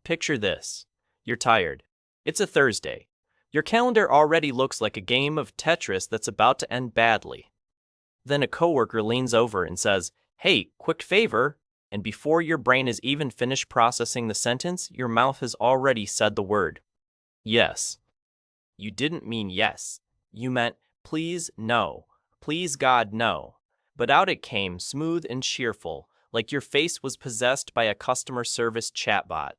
Picture this. You're tired. It's a Thursday. Your calendar already looks like a game of Tetris that's about to end badly. Then a coworker leans over and says, "Hey, quick favor." And before your brain is even finished processing the sentence, your mouth has already said the word. Yes. You didn't mean yes. You meant, please, no. Please, God, no. But out it came, smooth and cheerful, like your face was possessed by a customer service chatbot.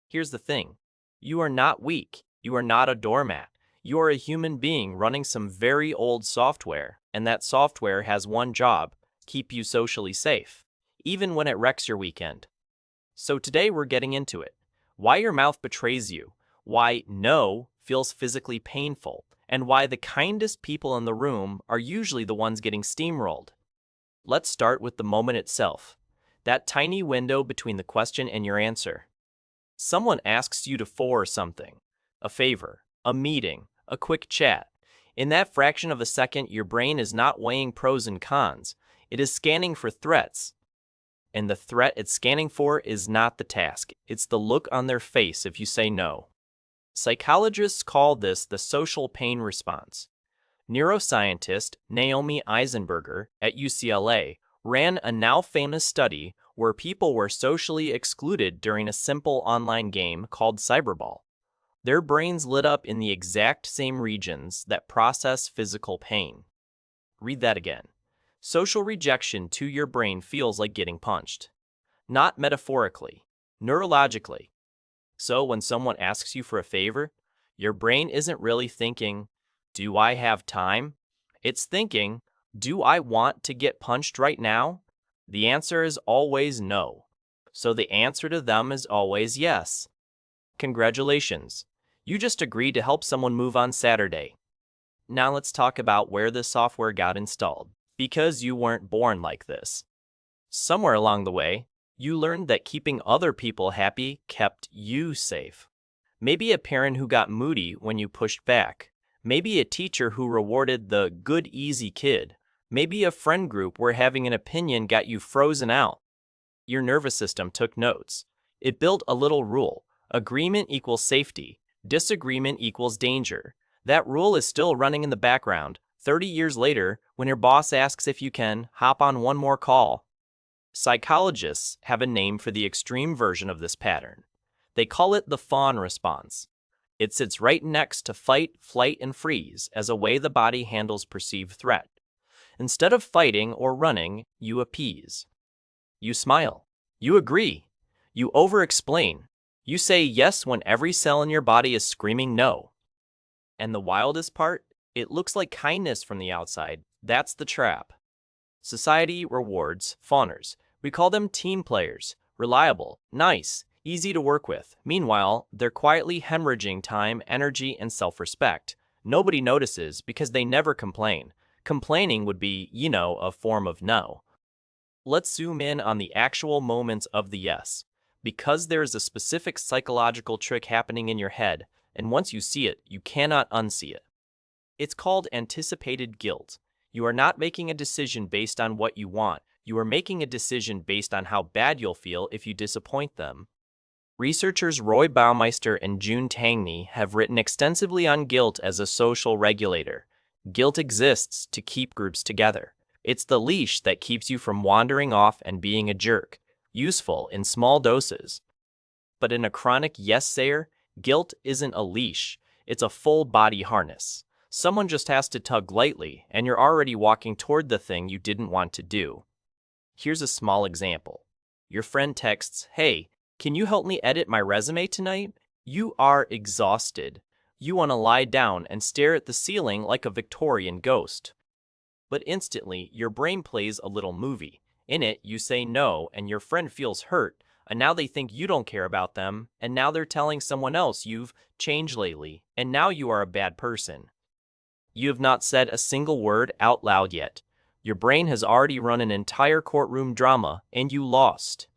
Here's the thing. You are not weak. You are not a doormat. You are a human being running some very old software, and that software has one job: keep you socially safe, even when it wrecks your weekend. So today we're getting into it. Why your mouth betrays you, why no feels physically painful, and why the kindest people in the room are usually the ones getting steamrolled. Let's start with the moment itself, that tiny window between the question and your answer. Someone asks you to for something, a favor, a meeting, a quick chat. In that fraction of a second, your brain is not weighing pros and cons. It is scanning for threats. And the threat it's scanning for is not the task. It's the look on their face if you say no. Psychologists call this the social pain response. Neuroscientist Naomi Eisenberger at UCLA ran a now famous study where people were socially excluded during a simple online game called cyberball. Their brains lit up in the exact same regions that process physical pain. Read that again. Social rejection to your brain feels like getting punched. Not metaphorically, neurologically. So when someone asks you for a favor, your brain isn't really thinking, "Do I have time?" It's thinking, "Do I want to get punched right now?" The answer is always no. So the answer to them is always yes. Congratulations. You just agreed to help someone move on Saturday. Now let's talk about where this software got installed. Because you weren't born like this. Somewhere along the way, you learned that keeping other people happy kept you safe. Maybe a parent who got moody when you pushed back. Maybe a teacher who rewarded the good, easy kid. Maybe a friend group where having an opinion got you frozen out. Your nervous system took notes. It built a little rule. Agreement equals safety. Disagreement equals danger. That rule is still running in the background 30 years later when your boss asks if you can hop on one more call. Psychologists have a name for the extreme version of this pattern. They call it the fawn response. It sits right next to fight, flight, and freeze as a way the body handles perceived threat. Instead of fighting or running, you appease. You smile. You agree. You over-explain. You say yes when every cell in your body is screaming no. And the wildest part? It looks like kindness from the outside. That's the trap. Society rewards fawners. We call them team players. Reliable, nice, easy to work with. Meanwhile, they're quietly hemorrhaging time, energy, and self-respect. Nobody notices because they never complain. Complaining would be, a form of no. Let's zoom in on the actual moments of the yes. Because there is a specific psychological trick happening in your head, and once you see it, you cannot unsee it. It's called anticipated guilt. You are not making a decision based on what you want. You are making a decision based on how bad you'll feel if you disappoint them. Researchers Roy Baumeister and June Tangney have written extensively on guilt as a social regulator. Guilt exists to keep groups together. It's the leash that keeps you from wandering off and being a jerk, useful in small doses. But in a chronic yes-sayer, guilt isn't a leash. It's a full-body harness. Someone just has to tug lightly, and you're already walking toward the thing you didn't want to do. Here's a small example. Your friend texts, "Hey, can you help me edit my resume tonight?" You are exhausted. You want to lie down and stare at the ceiling like a Victorian ghost. But instantly, your brain plays a little movie. In it, you say no, and your friend feels hurt, and now they think you don't care about them, and now they're telling someone else you've changed lately, and now you are a bad person. You have not said a single word out loud yet. Your brain has already run an entire courtroom drama, and you lost.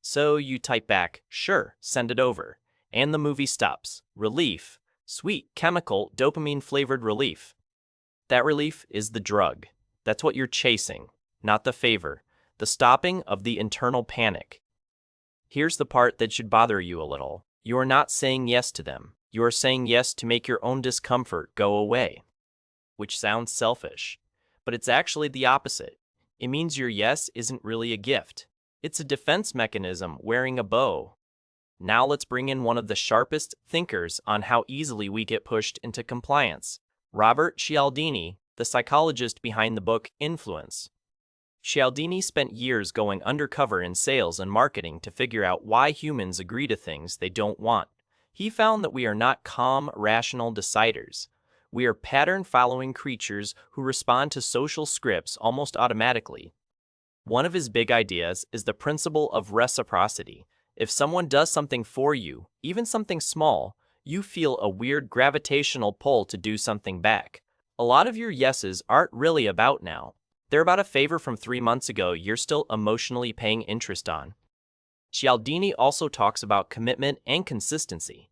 So you type back, "Sure, send it over." And the movie stops. Relief. Sweet, chemical, dopamine-flavored relief. That relief is the drug. That's what you're chasing, not the favor. The stopping of the internal panic. Here's the part that should bother you a little. You are not saying yes to them. You are saying yes to make your own discomfort go away, which sounds selfish, but it's actually the opposite. It means your yes isn't really a gift. It's a defense mechanism wearing a bow. Now let's bring in one of the sharpest thinkers on how easily we get pushed into compliance. Robert Cialdini, the psychologist behind the book Influence. Cialdini spent years going undercover in sales and marketing to figure out why humans agree to things they don't want. He found that we are not calm, rational deciders. We are pattern-following creatures who respond to social scripts almost automatically. One of his big ideas is the principle of reciprocity. If someone does something for you, even something small, you feel a weird gravitational pull to do something back. A lot of your yeses aren't really about now. They're about a favor from 3 months ago you're still emotionally paying interest on. Cialdini also talks about commitment and consistency.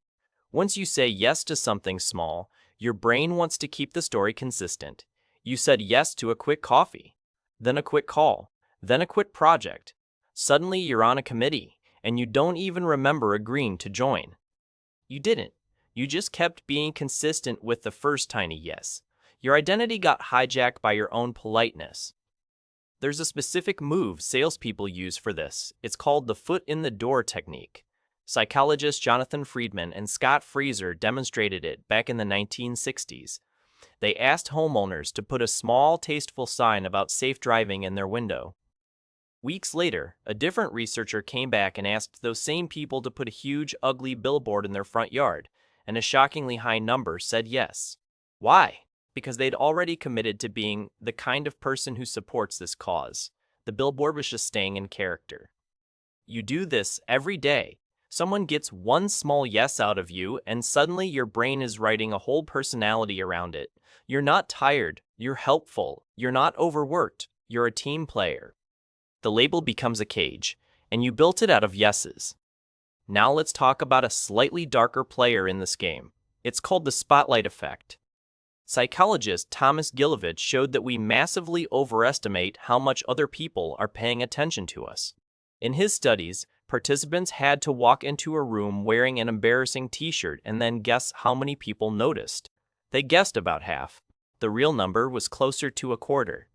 Once you say yes to something small, your brain wants to keep the story consistent. You said yes to a quick coffee, then a quick call, then a quick project. Suddenly you're on a committee, and you don't even remember agreeing to join. You didn't. You just kept being consistent with the first tiny yes. Your identity got hijacked by your own politeness. There's a specific move salespeople use for this. It's called the foot in the door technique. Psychologists Jonathan Friedman and Scott Fraser demonstrated it back in the 1960s. They asked homeowners to put a small, tasteful sign about safe driving in their window. Weeks later, a different researcher came back and asked those same people to put a huge, ugly billboard in their front yard, and a shockingly high number said yes. Why? Because they'd already committed to being the kind of person who supports this cause. The billboard was just staying in character. You do this every day. Someone gets one small yes out of you, and suddenly your brain is writing a whole personality around it. You're not tired, you're helpful, you're not overworked, you're a team player. The label becomes a cage, and you built it out of yeses. Now let's talk about a slightly darker player in this game. It's called the spotlight effect. Psychologist Thomas Gilovich showed that we massively overestimate how much other people are paying attention to us. In his studies, participants had to walk into a room wearing an embarrassing t-shirt and then guess how many people noticed. They guessed about half. The real number was closer to a quarter.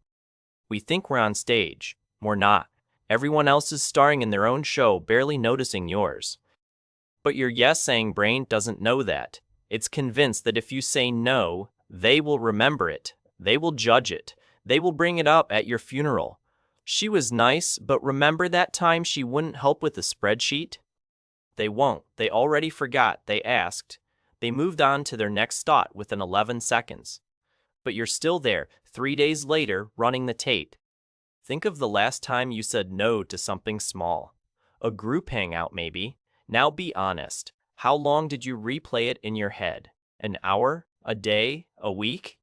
We think we're on stage. We're not. Everyone else is starring in their own show, barely noticing yours. But your yes-saying brain doesn't know that. It's convinced that if you say no, they will remember it. They will judge it. They will bring it up at your funeral. She was nice, but remember that time she wouldn't help with the spreadsheet? They won't. They already forgot. They asked. They moved on to their next thought within 11 seconds. But you're still there, 3 days later, running the tape. Think of the last time you said no to something small. A group hangout, maybe. Now be honest. How long did you replay it in your head? An hour? A day? A week?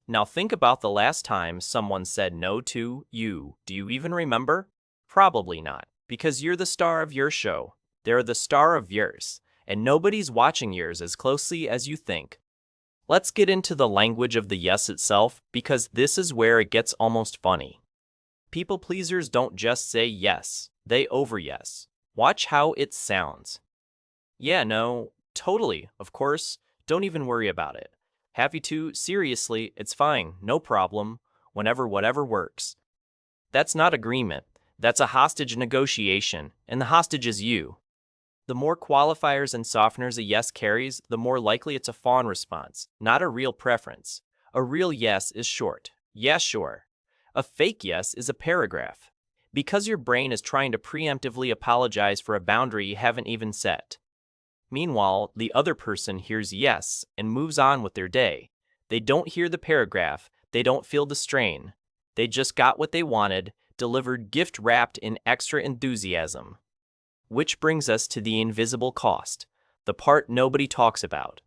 Now think about the last time someone said no to you. Do you even remember? Probably not, because you're the star of your show. They're the star of yours, and nobody's watching yours as closely as you think. Let's get into the language of the yes itself, because this is where it gets almost funny. People pleasers don't just say yes, they over-yes. Watch how it sounds. Yeah, no, totally, of course, don't even worry about it. Happy to, seriously, it's fine, no problem, whenever whatever works. That's not agreement, that's a hostage negotiation, and the hostage is you. The more qualifiers and softeners a yes carries, the more likely it's a fawn response, not a real preference. A real yes is short, yes, sure. A fake yes is a paragraph, because your brain is trying to preemptively apologize for a boundary you haven't even set. Meanwhile, the other person hears yes and moves on with their day. They don't hear the paragraph, they don't feel the strain. They just got what they wanted, delivered gift wrapped in extra enthusiasm. Which brings us to the invisible cost, the part nobody talks about.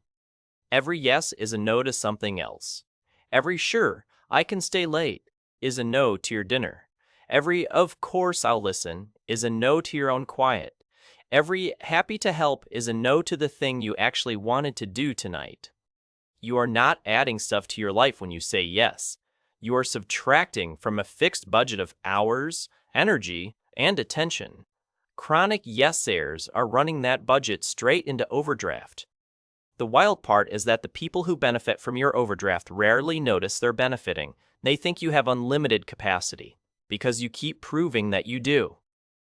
Every yes is a no to something else. Every sure, I can stay late, is a no to your dinner. Every of course I'll listen is a no to your own quiet. Every happy to help is a no to the thing you actually wanted to do tonight. You are not adding stuff to your life when you say yes. You are subtracting from a fixed budget of hours, energy, and attention. Chronic yes-sayers are running that budget straight into overdraft. The wild part is that the people who benefit from your overdraft rarely notice they're benefiting. They think you have unlimited capacity because you keep proving that you do.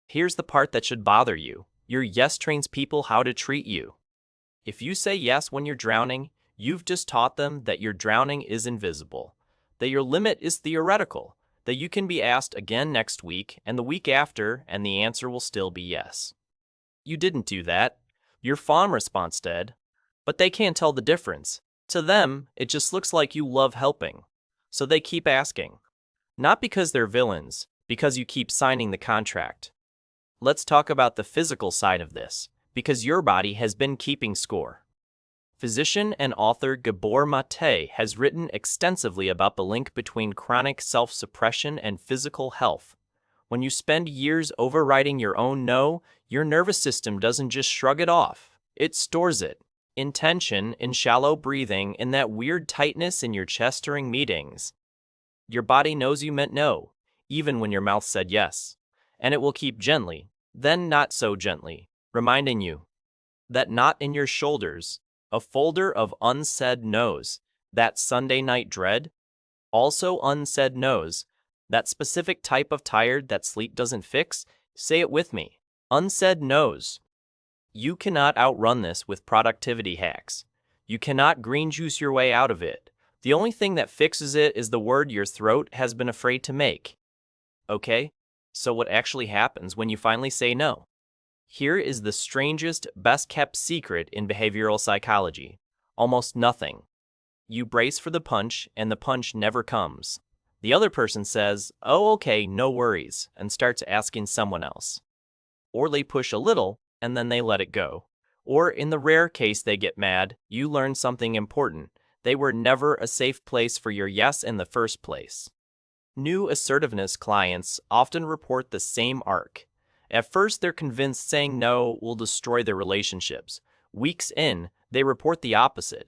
Here's the part that should bother you. Your yes trains people how to treat you. If you say yes when you're drowning, you've just taught them that your drowning is invisible, that your limit is theoretical, that you can be asked again next week and the week after, and the answer will still be yes. You didn't do that. Your fawn response did, but they can't tell the difference. To them, it just looks like you love helping. So they keep asking. Not because they're villains, because you keep signing the contract. Let's talk about the physical side of this, because your body has been keeping score. Physician and author Gabor Mate has written extensively about the link between chronic self-suppression and physical health. When you spend years overriding your own no, your nervous system doesn't just shrug it off. It stores it. In tension, in shallow breathing, in that weird tightness in your chest during meetings. Your body knows you meant no, even when your mouth said yes. And it will keep gently, then not so gently, reminding you that knot in your shoulders, a folder of unsaid no's, that Sunday night dread, also unsaid no's, that specific type of tired that sleep doesn't fix, say it with me, unsaid no's. You cannot outrun this with productivity hacks. You cannot green juice your way out of it. The only thing that fixes it is the word your throat has been afraid to make. Okay? So what actually happens when you finally say no? Here is the strangest, best-kept secret in behavioral psychology. Almost nothing. You brace for the punch, and the punch never comes. The other person says, "Oh, okay, no worries," and starts asking someone else. Or they push a little, and then they let it go. Or in the rare case they get mad, you learn something important. They were never a safe place for your yes in the first place. New assertiveness clients often report the same arc. At first, they're convinced saying no will destroy their relationships. Weeks in, they report the opposite.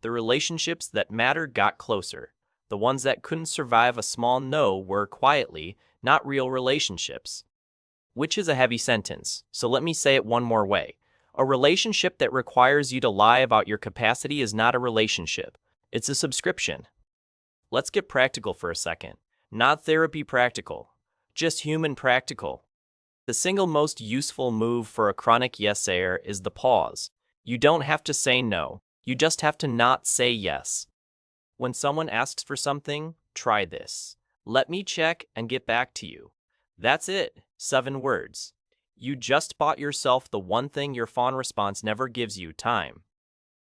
The relationships that mattered got closer. The ones that couldn't survive a small no were quietly not real relationships. Which is a heavy sentence, so let me say it one more way. A relationship that requires you to lie about your capacity is not a relationship. It's a subscription. Let's get practical for a second. Not therapy practical, just human practical. The single most useful move for a chronic yes-sayer is the pause. You don't have to say no. You just have to not say yes. When someone asks for something, try this. Let me check and get back to you. That's it. 7 words. You just bought yourself the one thing your fawn response never gives you: time.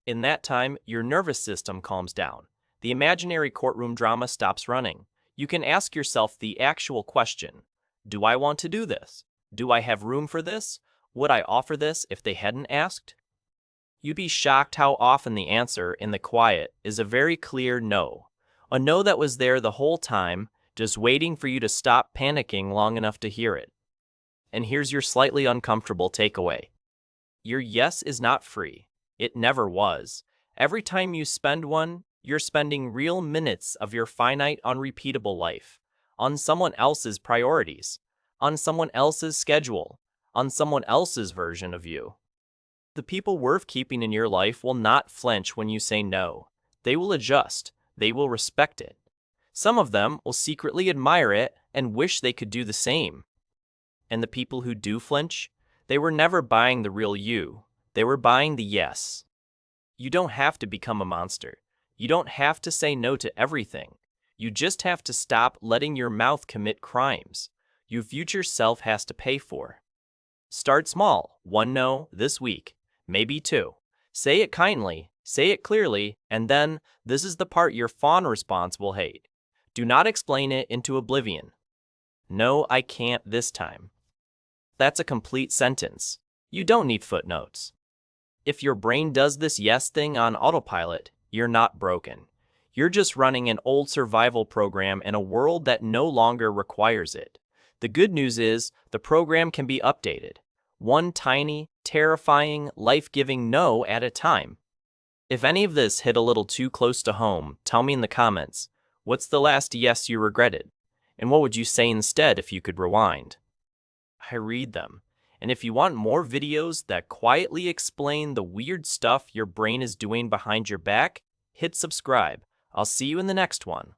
In that time, your nervous system calms down. The imaginary courtroom drama stops running. You can ask yourself the actual question: do I want to do this? Do I have room for this? Would I offer this if they hadn't asked? You'd be shocked how often the answer in the quiet is a very clear no. A no that was there the whole time, just waiting for you to stop panicking long enough to hear it. And here's your slightly uncomfortable takeaway. Your yes is not free. It never was. Every time you spend one, you're spending real minutes of your finite, unrepeatable life on someone else's priorities, on someone else's schedule, on someone else's version of you. The people worth keeping in your life will not flinch when you say no. They will adjust. They will respect it. Some of them will secretly admire it and wish they could do the same. And the people who do flinch, they were never buying the real you. They were buying the yes. You don't have to become a monster. You don't have to say no to everything. You just have to stop letting your mouth commit crimes your future self has to pay for. Start small. 1 no this week, maybe 2. Say it kindly, say it clearly, and then this is the part your fawn response will hate. Do not explain it into oblivion. No, I can't this time. That's a complete sentence. You don't need footnotes. If your brain does this yes thing on autopilot, you're not broken. You're just running an old survival program in a world that no longer requires it. The good news is the program can be updated, one tiny, terrifying, life-giving no at a time. If any of this hit a little too close to home, tell me in the comments. What's the last yes you regretted? And what would you say instead if you could rewind? I read them. And if you want more videos that quietly explain the weird stuff your brain is doing behind your back, hit subscribe. I'll see you in the next one.